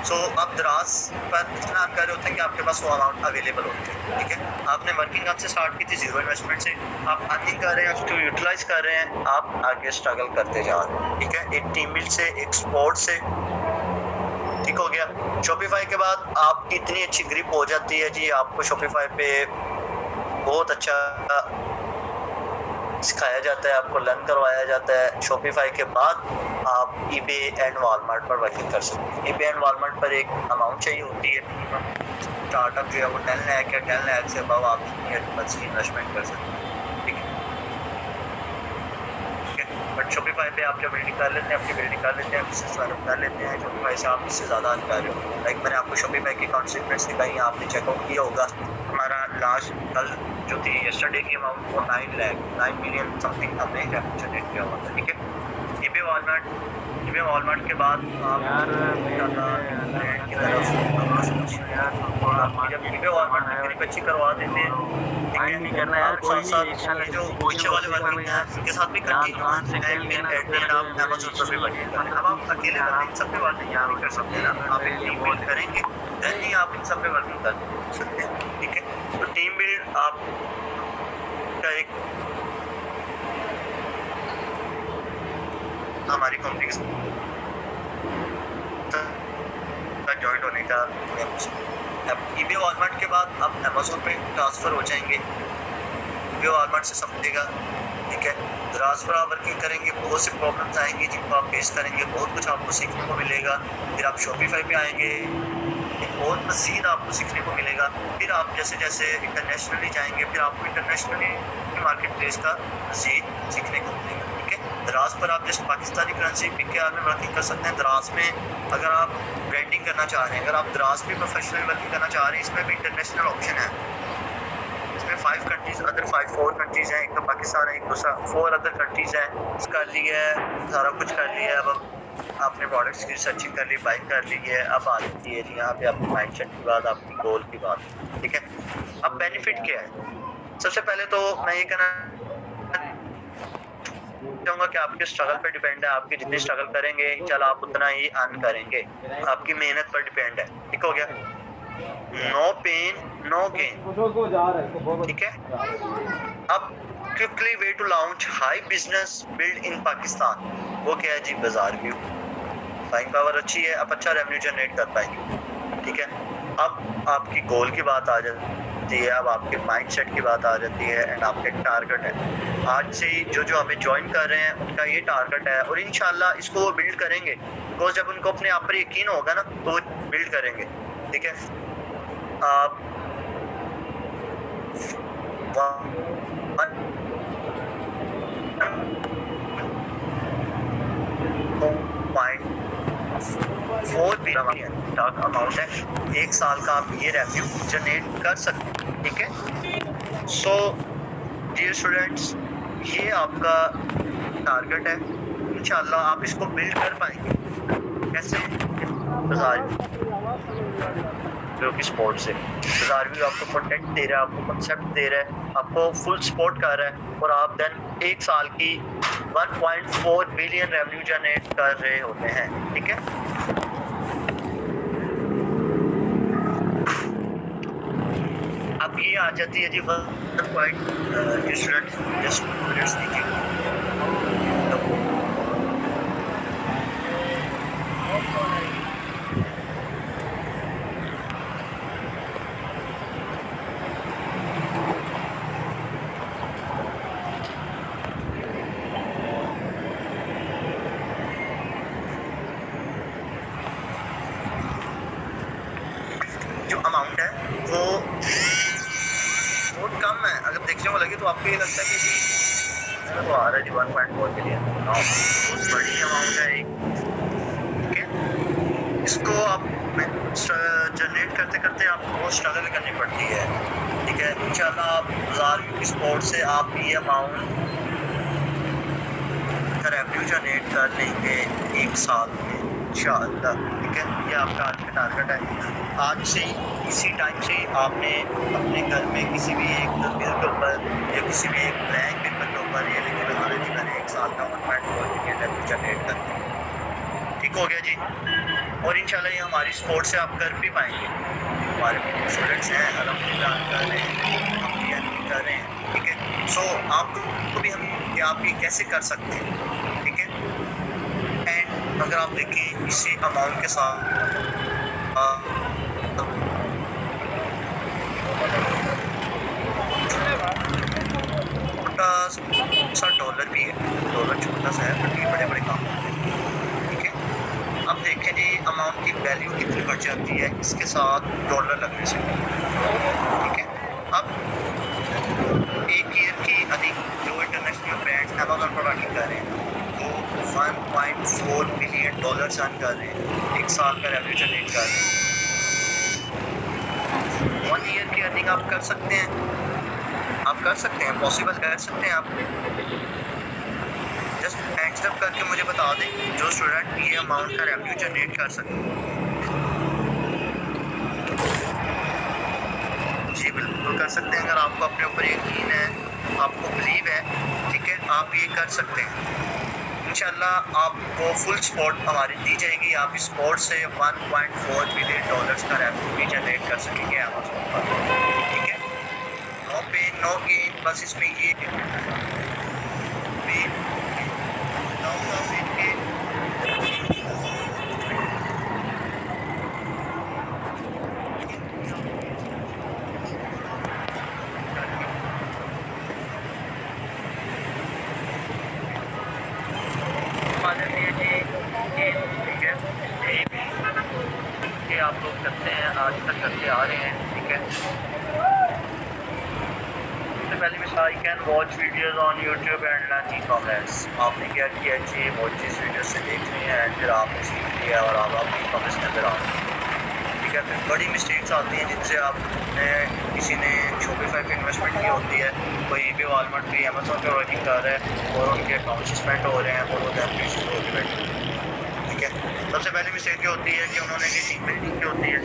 Speaker 1: सो आप दराज पर इतना आप कर रहे होते हैं कि आपके पास वो अमाउंट अवेलेबल होती है। ठीक है, आपने वर्किंग आपसे स्टार्ट की थी जीरो इन्वेस्टमेंट से, आप अर्निंग कर रहे हैं, उसको यूटिलाइज कर रहे हैं, आप आगे स्ट्रगल करते जा रहे हैं। ठीक है, एक टीम बिल्ड से, एक स्पोर्ट से, ठीक हो गया। शॉपिफाई के बाद आपकी इतनी अच्छी ग्रिप हो जाती है जी, आपको शॉपिफाई पे बहुत अच्छा सिखाया जाता है, आपको लर्न करवाया जाता है। शॉपिफाई के बाद आप ईबे एंड वॉलमार्ट पर वर्किंग कर सकते हैं। ईबे एंड वॉलमार्ट पर एक अमाउंट चाहिए होती है, स्टार्टअप जो है वो 10 लाख या 10 लाख से अबव आप इन्वेस्टमेंट कर सकते हैं। बट शॉपिफाई पे आप जब बिल्डिंग कर लेते हैं, अपनी बिल्डिंग कर लेते हैं, बिजनेस डेवलप कर लेते हैं, शॉपिफाई से आप इससे ज़्यादा अर्न कर रहे हो। लाइक मैंने आपको शॉपिफाई की अकाउंट स्टेटमेंट्स दिखाई, आपने चेकआउट किया होगा। हमारा लास्ट कल जो थी यस्टरडे की अमाउंट वो 9 मिलियन समथिंग हमने जनरेट किया हुआ था। ठीक है, ईबे वॉलमार्ट के बाद आप
Speaker 3: यार
Speaker 1: की तरफ जब ईबे वॉलमार्ट में करीब अच्छी करवा देते हैं,
Speaker 3: माइंड नहीं करना यार, कोई भी
Speaker 1: साथ
Speaker 3: एक्शन
Speaker 1: जो पीछे वाले वर्किंग हैं उनके साथ भी कंटिन्यू एंड आप अमेज़न पर भी वर्किंग करें। अब आप अकेले वर्किंग सब पे वर्किंग नहीं कर सकते ना, आप एक टीम बिल्ड करेंगे देन ही आप इन सब पे वर्किंग कर सकते हैं। ठीक है, तो टीम बिल्ड आप का एक हमारी कंपनी का जॉइंट होने का। अब ईबे वॉलमार्ट के बाद आप अमेज़न पे ट्रांसफ़र हो जाएंगे, ईबे वॉलमार्ट से सब देगा। ठीक है, दराज पर आप वर्किंग करेंगे, बहुत सी प्रॉब्लम्स आएंगी जिनको आप फेस करेंगे, बहुत कुछ आपको सीखने को मिलेगा। फिर आप शॉपिफाई पे आएंगे, बहुत मज़ीद आपको सीखने को मिलेगा। फिर आप जैसे जैसे इंटरनेशनली जाएंगे, फिर आपको इंटरनेशनली मार्केट प्लेस का मज़ीद सीखने को मिलेगा। ठीक है, दराज पर आप जस्ट पाकिस्तानी करेंसी पीकेआर में वर्किंग कर सकते हैं। दराज में अगर आप ब्रांडिंग करना चाह रहे हैं, अगर आप दराज में प्रोफेशनल वर्किंग करना चाह रहे हैं, इसमें भी इंटरनेशनल ऑप्शन है। इसमें 5 कंट्रीज, अदर 4 कंट्रीज़ हैं, एक तो पाकिस्तान है, एक दूसरा 4 अदर कंट्रीज़ हैं। कर लिया है, सारा कुछ कर लिया है। अब आपने प्रोडक्ट्स की सर्चिंग कर ली, बाइंग कर ली है। अब आती है जी यहाँ पे आपकी माइंडसेट की बात, आपकी गोल की बात। ठीक है, अब बेनिफिट क्या है? सबसे पहले तो मैं ये कहना चाहूँगा कि आपके स्ट्रगल पे डिपेंड है। आपकी जितनी स्ट्रगल करेंगे इंशाल्लाह आप उतना ही अर्न करेंगे, आपकी मेहनत पर डिपेंड है। ठीक हो गया, नो पेन नो गेन। ठीक है, अब quickly way to launch high business build in Pakistan, वो क्या है जी? बाजार व्यू, बाइंग पावर अच्छी है, आप अच्छा रेवेन्यू जनरेट कर पाएंगे। ठीक है, अब आपकी गोल की बात आ जाती है, अब आपके माइंडसेट की बात आ जाती है एंड आपके टारगेट है। आज से ही जो हमें ज्वाइन कर रहे हैं उनका ये टारगेट है और इंशाल्लाह इसको वो बिल्ड करेंगे, बिकॉज जब उनको अपने आप पर यकीन होगा ना तो वो बिल्ड करेंगे। ठीक है, आप 4 बिलियन तक अमाउंट है, 1 साल का आप ये रेवेन्यू जनरेट कर सकते हैं। ठीक है, सो डियर स्टूडेंट्स, ये आपका टारगेट है, इंशाल्लाह आप इसको बिल्ड कर पाएंगे। कैसे? बाजार की सपोर्ट से। बाजार भी आपको कंटेंट दे रहा है, आपको कंसेप्ट दे रहा है, आपको फुल सपोर्ट कर रहा है और आप देन 1 साल की 1.4 बिलियन रेवेन्यू जनरेट कर रहे होते हैं। ठीक है, अब ये आ जाती है जी 1 पॉइंट जस्ट मिनट्स देखिए। जो अमाउंट है वो बहुत कम है, अगर देखने को लगे तो आपको ये लगता है कि जी तो आ रहा है जी 1.4 बिलियन, बहुत बड़ी अमाउंट है एक। ठीक है, इसको आप जनरेट करते करते आपको बहुत स्ट्रगल करनी पड़ती है। ठीक है। इंशाल्लाह आप बाजार स्पोर्ट से आप ये अमाउंट का रेवेन्यू जनरेट कर लेंगे 1 साल में इंशाल्लाह, ठीक है। ये आपका आज का टारगेट है। आज से ही इसी टाइम से ही आपने अपने घर में किसी भी एक बिल के ऊपर या किसी भी एक ब्लैंक पेपर के ऊपर ये लिखे लगाना कि मैंने 1 साल का 1.4 मिलियन रेवेन्यू जनरेट कर दिया। ठीक हो गया जी। और इंशाल्लाह ये हमारी स्पोर्ट से आप कर भी पाएंगे। हमारे स्टूडेंट्स हैं अल्हम्दुलिल्लाह कर रहे हैं, हम भी अर्निंग कर रहे हैं, ठीक है। सो आपको भी हम कि आप ये कैसे कर सकते हैं, ठीक है। एंड अगर आप देखें इसी अमाउंट के साथ छोटा सा डॉलर भी है, डॉलर छोटा सा है बट ये बड़े बड़े काम होते हैं, ठीक है। अब देखें जी अमाउंट की वैल्यू कितनी बढ़ जाती है इसके साथ डॉलर लगने से, ठीक है। अब एक ईयर की अधिक जो इंटरनेशनल ब्रांड्स अमेज़न पर अर्निंग कर रहे हैं वो 1.4 बिलियन डॉलर अर्न कर रहे हैं, 1 साल का रेवेन्यू जनरेट कर रहे हैं। 1 ईयर की अर्निंग आप कर सकते हैं, आप कर सकते हैं, पॉसिबल कर सकते हैं आप। जस्ट हैंड्स अप करके मुझे बता दें जो स्टूडेंट ये अमाउंट का रेवेन्यू जनरेट कर सकते हैं। जी बिल्कुल कर सकते हैं, अगर आपको अपने ऊपर यकीन है, आपको बिलीव है, ठीक है, आप ये कर सकते हैं। इंशाल्लाह आपको फुल सपोर्ट हमारी दी जाएगी, आप इस सपोर्ट से 1.4 बिलियन डॉलर्स का रेवेन्यू भी जनरेट कर सकेंगे अमेज़न पर, ठीक है। नो पेन नो गेन, बस इसमें ये नो प्रॉफिट के आप लोग करते हैं, आज तक करते आ रहे हैं, ठीक है। सबसे पहली मिसाल, I can watch videos on YouTube and learn e commerce. आपने क्या किया जी, वॉच इस वीडियो से देख रहे हैं एंड फिर आपने सीख लिया और आप ई कॉमर्स के अंदर आ रहे हैं, ठीक है। फिर बड़ी मिस्टेक्स आती हैं जिनसे आपने किसी ने शॉपिफाई पे इन्वेस्टमेंट की होती है, कोई भी वॉलमार्ट पे अमेज़न पे वर्किंग कर रहा है और उनके अकाउंट सस्पेंड हो रहे हैं और वो दैट शुरू होकर बैठे, ठीक है। सबसे पहली मिस्टेक क्या होती है कि उन्होंने टीम बिल्डिंग की होती है।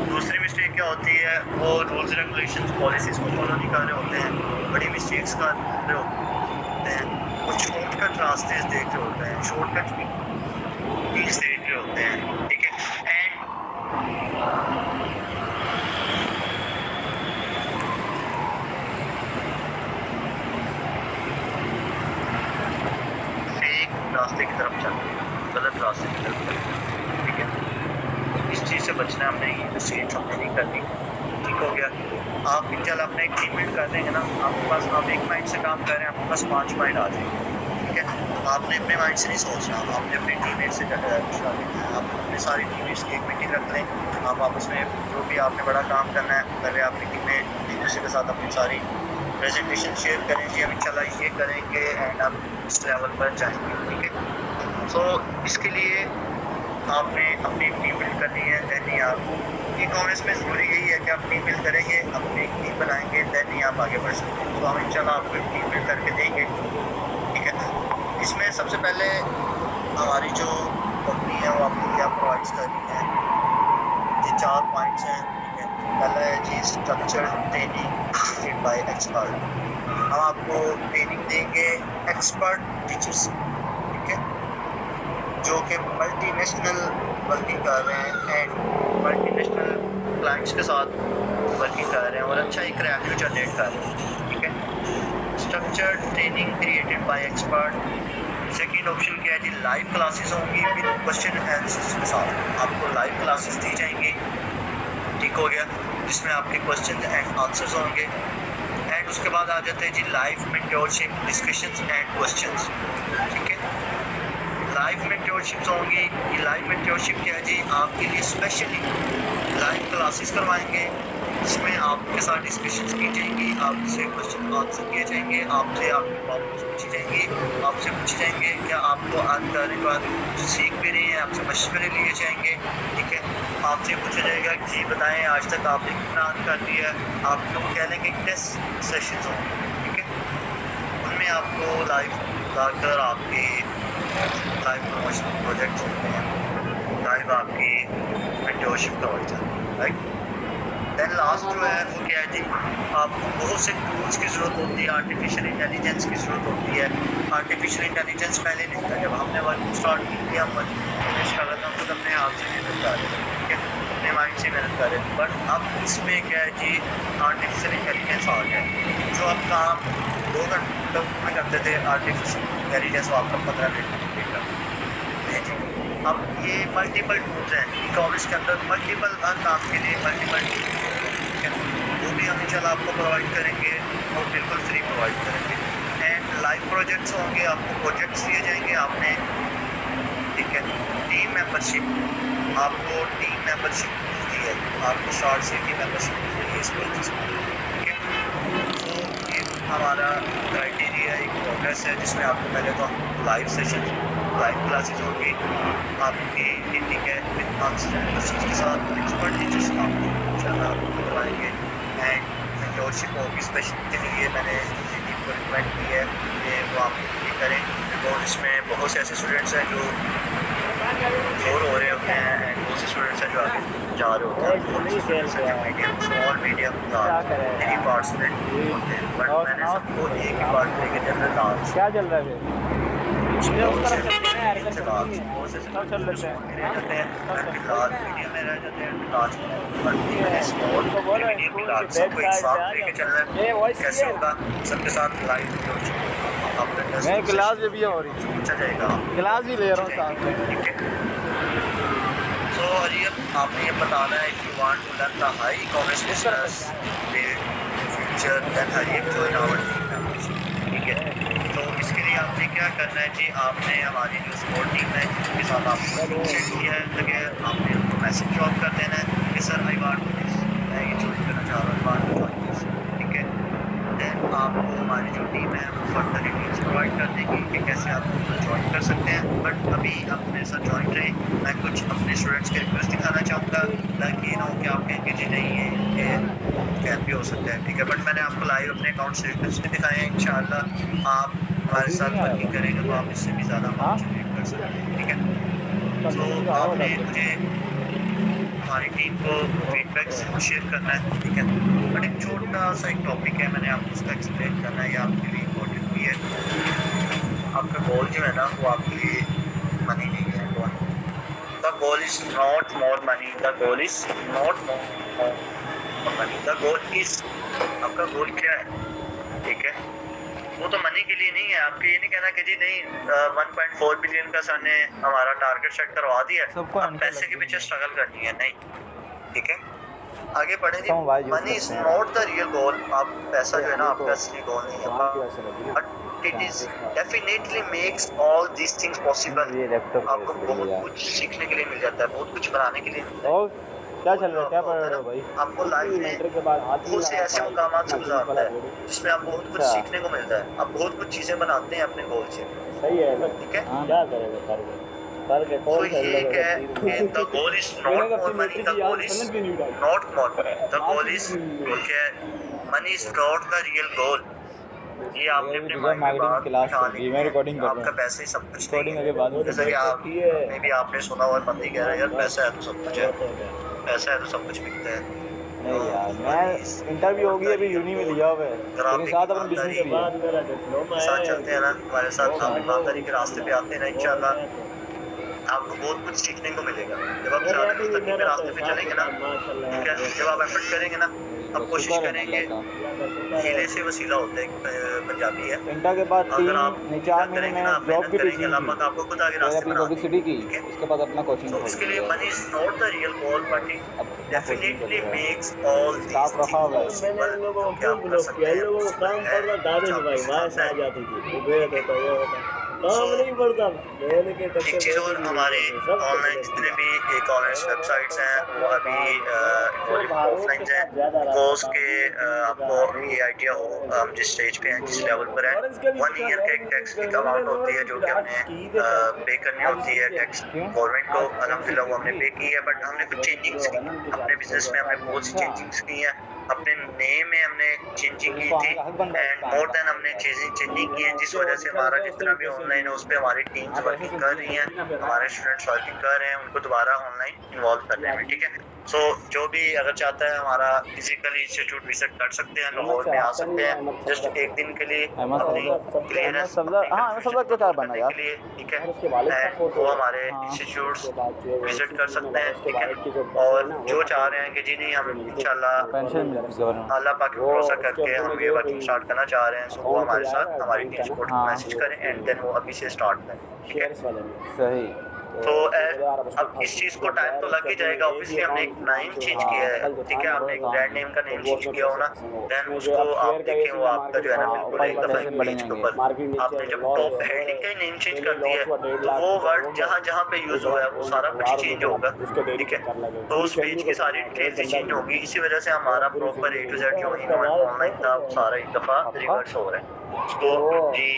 Speaker 1: दूसरी मिस्टेक क्या होती है, वो रूल्स रेगुलेशंस पॉलिसीज़ को फॉलो नहीं कर रहे होते हैं, बड़ी मिस्टेक्स कर रहे होते हैं, कुछ शॉर्टकट रास्ते देख रहे होते हैं, शॉर्टकट मीन्स देख रहे होते हैं, ठीक है। एंड फेक रास्ते की तरफ चलते हैं, गलत रास्ते की तरफ चलते हैं, ठीक है। इस चीज़ से बचना है, हमने ये मिस्टेक्स हमने नहीं करनी, ठीक हो गया। आप इंशाल्लाह अपना एक टीम बिल्ड कर देंगे ना, आपके पास आप एक माइंड से काम कर रहे हैं, आपके पास 5 माइंड आ जाएंगे, ठीक है। आपने अपने माइंड से नहीं सोचना, आपने अपने टीममेट से पूछना लेना है। आप अपने सारी टीममेट्स की एक मीटिंग रख लें, आप आपस में जो भी आपने बड़ा काम करना है पहले अपनी टीम में एक दूसरे के साथ अपनी सारी प्रेजेंटेशन शेयर करें जी, हम इंशाल्लाह ये करेंगे एंड आप इस लेवल पर जाएंगे, ठीक है। सो इसके लिए आपने अपनी टीम बिल्ड करनी है, दैन ही आप ई कॉमर्स में ज़रूरी यही है कि आप टीम बिल्ड करेंगे, अपनी टीम बनाएंगे, दैन ही आप आगे बढ़ सकते हैं। तो हम इंशाल्लाह आपको एक टीम बिल्ड करके देंगे, ठीक है। इसमें सबसे पहले हमारी जो कंपनी है वो आपको क्या प्रोवाइड कर रही है, ये 4 पॉइंट्स हैं, ठीक है। पहला है जी स्ट्रक्चर ट्रेनिंग बाय एक्सपर्ट। हम आपको ट्रेनिंग देंगे एक्सपर्ट टीचर्स, ठीक है, जो कि मल्टीनेशनल वर्किंग कर रहे हैं एंड मल्टीनेशनल क्लाइंट्स के साथ वर्किंग कर रहे हैं और अच्छा एक रेवेन्यू जनरेट कर रहे हैं, ठीक है। Structured training created by expert. Second option क्या है जी, लाइव क्लासेस होंगी विद क्वेश्चन आंसर्स के साथ, आपको लाइव क्लासेस दी जाएंगी, ठीक हो गया, जिसमें आपके क्वेश्चन एंड आंसर्स होंगे। एंड उसके बाद आ जाते हैं जी live mentorship discussions and questions, ठीक है। लाइव मेंटरशिप्स होंगी, ये लाइव मेंटरशिप क्या है जी, आपके लिए स्पेशली लाइव क्लासेस करवाएंगे जिसमें आपके साथ डिस्कशंस की जाएंगी, आपसे क्वेश्चन आंसर किए जाएंगे, आपसे आपकी प्रॉब्लम्स पूछी जाएंगी, आपसे पूछे जाएंगे क्या आपको करने के बाद सीख भी रहे हैं, आपसे मशवरे लिए जाएंगे। ठीक है, आपसे पूछा जाएगा कि बताएं आज तक आपने कितना अर्न कर दिया है। आपको कह लेंगे टेस्ट सेशंस होंगे। ठीक है, उनमें आपको लाइव जाकर आपकी लाइव प्रमोशन प्रोजेक्ट्स होते हैं, लाइव आपकी मेंटरशिप का होता है। राइट, देन लास्ट जो है वो क्या है जी, आपको बहुत से टूल्स की ज़रूरत होती है, आर्टिफिशियल इंटेलिजेंस की ज़रूरत होती है। आर्टिफिशियल इंटेलिजेंस पहले नहीं था, जब हमने वर्क स्टार्ट की थी हम खुद अपने हाथ से मेहनत कर रहे थे। ठीक है, अपने माइंड से मेहनत कर रहे थे, बट अब इसमें क्या है जी, आर्टिफिशियल इंटेलिजेंस आ गया। जो आप काम 2 घंटे में करते थे, आर्टिफिशियल इंटेलिजेंस आपका 15 मिनट में देगा। अब ये मल्टीपल टूल्स हैं ई कॉमर्स के अंदर, मल्टीपल काम के लिए मल्टीपल वो भी हम इंशाल्लाह आपको प्रोवाइड करेंगे और बिल्कुल फ्री प्रोवाइड करेंगे। एंड लाइव प्रोजेक्ट्स होंगे, आपको प्रोजेक्ट्स दिए जाएंगे आपने। ठीक है, टीम मेंबरशिप, आपको टीम मेंबरशिप दी है, आपको स्टार्ट से टीम मेंबरशिप दी है इस प्रोजेक्ट में। ठीक है, तो ये हमारा क्राइटेरिया एक प्रोग्रेस है जिसमें आपको पहले तो लाइव सेशन, लाइव क्लासेस होंगी आपकी। ठीक है, विद आंसर के साथ एक्सपर्ट टीचर्स आपको इंशाल्लाह करवाएंगे। एंड मेंटरशिप होगी, स्पेशली ये मैंने टीम को रिकमेंड की है कि वो आप ये करें। और इसमें बहुत से ऐसे स्टूडेंट्स हैं जो बोर हो रहे होते हैं, एंड बहुत से स्टूडेंट्स हैं जो आगे जा रहे होते हैं, बहुत से स्टूडेंट्स हैं जो मीडियम, स्मॉल मीडियम यही पार्ट्स में होते हैं, बट मैंने सबको एक ही पार्ट लेके जनरल डांस
Speaker 2: क्या चल रहा है फिर? उस तरफ चलते हैं यार, इधर चलते नहीं है, सब चल लेते हैं।
Speaker 1: मीडियम में रह जाते हैं, लार्ज में स्मॉल तो बोल रहे हैं सबको एक साथ लेके चलना है। कैसे होगा, सबके साथ लाइव
Speaker 2: मैं क्लास भी भी हो रही
Speaker 1: पूछा जाएगा,
Speaker 2: क्लास भी ले रहा हूँ साथ में।
Speaker 1: ठीक है, तो अभी आपने ये बताना है if you want to learn the high e-commerce business future then हरियम join our team membership। ठीक है, तो इसके लिए आपने क्या करना है जी, आपने हमारी जो सपोर्ट टीम है जिसके साथ आपने सेट किया है, आपने उनको मैसेज ड्रॉप कर देना है कि sir I want to this, मैं ये ज्वाइन करना चाह रहा हूँ, I want to join this. ठीक है, देन आपको हमारी जो टीम है वो फर्दर डिटेल्स प्रोवाइड कर देगी कि कैसे आप ज्वाइन कर सकते हैं। बट अभी आप मेरे साथ ज्वाइन रहे, मैं कुछ अपने स्टूडेंट्स के रिक्वेस्ट दिखाना चाहूँगा ताकि ना हो कि आप कहेंगे जी नहीं है कैन भी हो सकता है। ठीक है, बट मैंने आपको लाइव अपने अकाउंट स्टेटमेंट्स भी दिखाए हैं। इंशाल्लाह आप हमारे साथ वर्किंग करेंगे तो आप इससे भी ज़्यादा अमाउंट जनरेट कर सकते हैं। ठीक है, तो आपने मुझे हमारी टीम को फीडबैक जरूर शेयर करना है। ठीक है, बट एक छोटा सा एक टॉपिक है, मैंने आपको उसका एक्सप्लेन करना है, ये आपके लिए इम्पोर्टेंट भी है। आपका गोल जो है ना वो आपके लिए मनी नहीं है। The goal is not more money, the goal is not more money, the goal is, आपका गोल क्या है? ठीक है, वो तो मनी के लिए नहीं है। आपको ये नहीं कहना कि जी नहीं 1.4 बिलियन का सर ने हमारा टारगेट सेट करवा दिया है, अब पैसे के पीछे स्ट्रगल करनी है, नहीं। ठीक है, आगे बढ़े जी। Money is not the real goal, आप पैसा जो है ना आपका असली गोल नहीं है, but it is definitely makes all these things possible. आपको बहुत कुछ सीखने के लिए मिल जाता है, बहुत कुछ बनाने के लिए मिलता है।
Speaker 2: क्या चल रहा है, क्या पढ़ रहे हो भाई?
Speaker 1: आपको लाइफ में बहुत से ऐसे मुकामात से गुजारता है जिसमें आप बहुत कुछ सीखने को मिलता है, आप बहुत कुछ चीजें बनाते हैं अपने गोल से।
Speaker 2: सही है,
Speaker 1: ठीक है,
Speaker 2: क्या करेगा
Speaker 1: तो ये है कि the goal is not more money, the goal is not more, the goal is क्या है, money is not the real गोल। ये आपने अपने माइंड में बात बिठानी है, आपका पैसे ही सब कुछ नहीं है। जैसे कि आप में भी आपने सुना हुआ बंदी कह रहा है यार पैसा है तो सब कुछ है, पैसा है तो सब कुछ बिकता है।
Speaker 2: नहीं यार, मैं इंटरव्यू होगी अभी यूनी में लिया हुआ है, लेकिन साथ अपना बिजनेस भी है।
Speaker 1: साथ चलते हैं ना हमारे साथ, आप ईमानदारी के रास्ते पे आते हैं ना, इंशाल्लाह आपको बहुत कुछ सीखने को मिलेगा। जब आप मुस्तकीम के रास्ते पे चलेंगे ना, ठीक है, जब आप एफर्ट करेंगे ना, आप कोशिश करेंगे, हीले से वसीला होता है, पंजाबी है।
Speaker 2: इंटर के बाद
Speaker 1: अगर आप
Speaker 2: 4 महीने में जॉब की
Speaker 1: करेंगे, अल्लाह पाक आपको खुद आगे रास्ते
Speaker 2: अपनी पब्लिसिटी की, उसके बाद अपना कोचिंग।
Speaker 1: तो इसके लिए money is not the real goal, but it definitely makes all this things possible. क्या आप कर सकते हैं,
Speaker 4: लोगों को काम करना दादे भाई वहां से आ जाती थी, वो गए तो ये होता
Speaker 1: एक चीज़ और, हमारे ऑनलाइन जितने भी ई कॉमर्स वेबसाइट्स हैं वो अभी ऑफलाइन हैं, बिकॉज के आपको ये आइडिया हो हम जिस स्टेज पे हैं, जिस लेवल पर है, 1 ईयर का एक टैक्स की अमाउंट होती है जो कि हमने पे करनी होती है टैक्स गवर्नमेंट को। अल्हम्दुलिल्लाह वो हमने पे की है, बट हमने कुछ चेंजिंग्स की अपने बिजनेस में, हमने बहुत सी चेंजिंग्स की हैं, अपने नेम में हमने चेंजिंग की थी एंड मोर देन हमने चेंजिंग की है, जिस वजह से हमारा जितना भी ऑनलाइन है उस पर हमारी टीम्स वर्किंग कर रही हैं, हमारे स्टूडेंट्स वर्किंग कर रहे हैं, उनको दोबारा ऑनलाइन इन्वॉल्व करने में। ठीक है, सो जो भी अगर चाहता है हमारा फिजिकली इंस्टीट्यूट विजिट कर सकते हैं, लाहौर में आ सकते हैं जस्ट एक दिन के लिए अपनी क्लियरेंस करने के लिए। ठीक है, एंड वो हमारे इंस्टीट्यूट्स विजिट कर सकते हैं। ठीक है, और जो चाह रहे हैं कि जी नहीं हम इंशाल्लाह अल्लाह पाक पे भरोसा करके हम ये वर्किंग स्टार्ट करना चाह रहे हैं, सो वो हमारे साथ हमारी टीम सपोर्ट को मैसेज करें एंड देन वो अभी से स्टार्ट करें। ठीक है,
Speaker 2: सही।
Speaker 1: तो अब इस चीज़ को टाइम तो लग ही जाएगा। ऑब्वियसली हमने एक नेम चेंज किया है, ठीक है, आपने एक ब्रांड नेम का नेम चेंज किया हो ना, देन उसको आप देखें वो आपका जो है ना बिल्कुल एक दफ़ा पेज के ऊपर आपने जब टॉप हेडिंग का नेम चेंज कर दिया है तो वो वर्ड जहाँ जहाँ पे यूज़ हुआ है वो सारा कुछ ही चेंज होगा। ठीक है, तो उस पेज की सारी डिटेल्स ही चेंज होगी। इसी वजह से हमारा प्रॉपर A to Z जो ऑनलाइन था वो सारा एक दफ़ा रिवर्स हो रहा है। उसको जी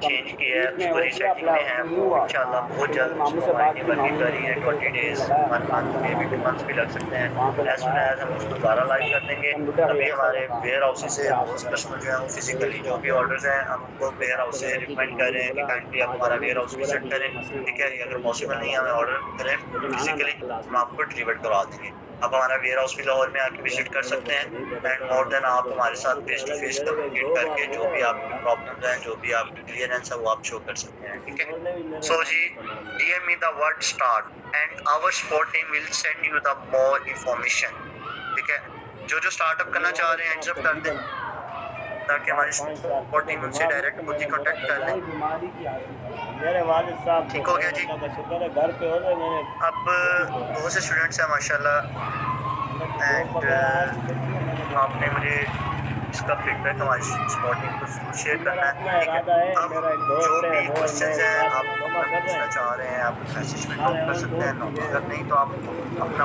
Speaker 1: चेंज किया है, उसको रीसेटिंग में है, वो इंशाल्लाह बहुत जल्द उसको हमारी वर्किंग कर रही है। 20 days 1 month may be 2 months भी लग सकते हैं। एज सुन एज हम उसको दोबारा लाइव कर देंगे। अभी हमारे वेयर हाउस से बहुत कस्टमर जो है वो फिजिकली जो भी ऑर्डर्स हैं हम उनको वेयर हाउस से रिकमेंड कर रहे हैं कि काइंडली आप हमारा वेयर हाउस विजिट करें। ठीक है, अगर पॉसिबल नहीं हमें ऑर्डर करें फिजिकली हम आपको डिलीवर करवा देंगे। आप हमारा वेयर हाउस भी लाहौर में आके विजिट कर सकते हैं एंड मोर देन आप हमारे साथ फेस टू फेस कम्युनिकेट करके जो भी आपकी प्रॉब्लम्स हैं, जो भी आपकी क्लियरेंस है वो आप शो कर सकते हैं। ठीक है, सो जी DM me the word start and our support team will send you the more information। ठीक है, जो स्टार्टअप करना चाह रहे हैं हैंड्स अप कर दें ताकि हमारी सपोर्ट टीम उनसे डायरेक्ट खुद ही कॉन्टेक्ट कर लें।
Speaker 3: मेरे वालिद साहब
Speaker 1: ठीक हो गया जी।
Speaker 3: शुक्र है घर पे हो गए। मैंने
Speaker 1: अब बहुत से स्टूडेंट्स हैं माशाल्लाह एंड आपने मुझे इसका फीडबैक हमारी सपोर्ट टीम को शेयर करना है। ठीक है, अब जो भी क्वेश्चंस हैं आप पूछना चाह रहे हैं आप मैसेज में ड्रॉप कर सकते हैं, अगर नहीं तो आप अपना